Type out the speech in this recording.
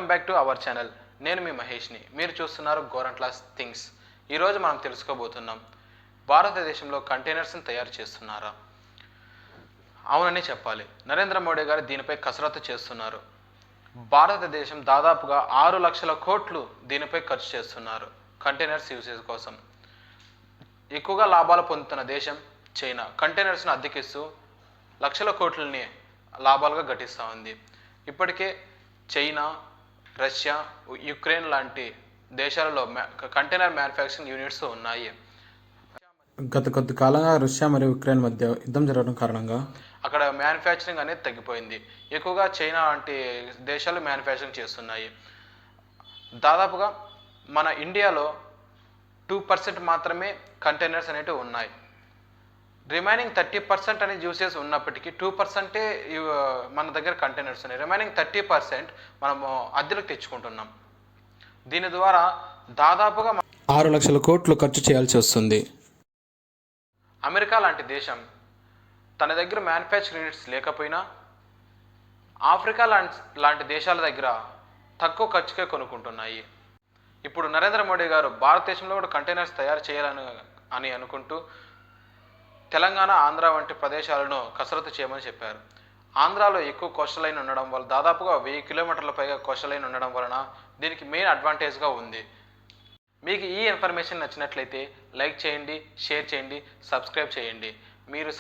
Welcome back to our channel. నేను మీ మహేష్ని. మీరు చూస్తున్నారు గోరంట్లాస్ థింగ్స్. ఈరోజు మనం తెలుసుకోబోతున్నాం, భారతదేశంలో కంటైనర్స్ని తయారు చేస్తున్నారా? అవునని చెప్పాలి. నరేంద్ర మోడీ గారు దీనిపై కసరత్తు చేస్తున్నారు. భారతదేశం దాదాపుగా 6 లక్షల కోట్లు దీనిపై ఖర్చు చేస్తున్నారు కంటైనర్స్ యూసేజ్ కోసం. ఎక్కువగా లాభాలు పొందుతున్న దేశం చైనా. కంటైనర్స్ను అద్దెకిస్తూ లక్షల కోట్లని లాభాలుగా గటిస్తూ ఉంది. ఇప్పటికే చైనా, రష్యా, యుక్రెయిన్ లాంటి దేశాలలో కంటైనర్ మ్యానుఫ్యాక్చరింగ్ యూనిట్స్ ఉన్నాయి. గత కొద్ది కాలంగా రష్యా మరియు ఉక్రెయిన్ మధ్య యుద్ధం జరగడం కారణంగా అక్కడ మ్యానుఫ్యాక్చరింగ్ అనేది తగ్గిపోయింది. ఎక్కువగా చైనా లాంటి దేశాలు మ్యానుఫ్యాక్చరింగ్ చేస్తున్నాయి. దాదాపుగా మన ఇండియాలో 2% మాత్రమే కంటైనర్స్ అనేవి ఉన్నాయి. రిమైనింగ్ 30% అనేది యూసేజ్ ఉన్నప్పటికీ 2% మన దగ్గర కంటైనర్స్ ఉన్నాయి. రిమైనింగ్ 30% మనము అద్దెలకు తెచ్చుకుంటున్నాం. దీని ద్వారా దాదాపుగా 6 లక్షల కోట్లు ఖర్చు చేయాల్సి వస్తుంది. అమెరికా లాంటి దేశం తన దగ్గర మ్యానుఫ్యాక్చరింగ్ యూనిట్స్ లేకపోయినా ఆఫ్రికా లాంటి దేశాల దగ్గర తక్కువ ఖర్చుకే కొనుక్కుంటున్నాయి. ఇప్పుడు నరేంద్ర మోడీ గారు భారతదేశంలో కూడా కంటైనర్స్ తయారు చేయాలని అనుకుంటూ తెలంగాణ, ఆంధ్ర వంటి ప్రదేశాలను కసరత్తు చేయమని చెప్పారు. ఆంధ్రాలో ఎక్కువ కోస్టల్ లైన్ ఉండడం వల్ల దాదాపుగా 1000 కిలోమీటర్ల పైగా కోస్టల్ లైన్ ఉండడం వలన దీనికి మెయిన్ అడ్వాంటేజ్గా ఉంది. మీకు ఈ ఇన్ఫర్మేషన్ నచ్చినట్లయితే లైక్ చేయండి, షేర్ చేయండి, సబ్స్క్రైబ్ చేయండి. మీరు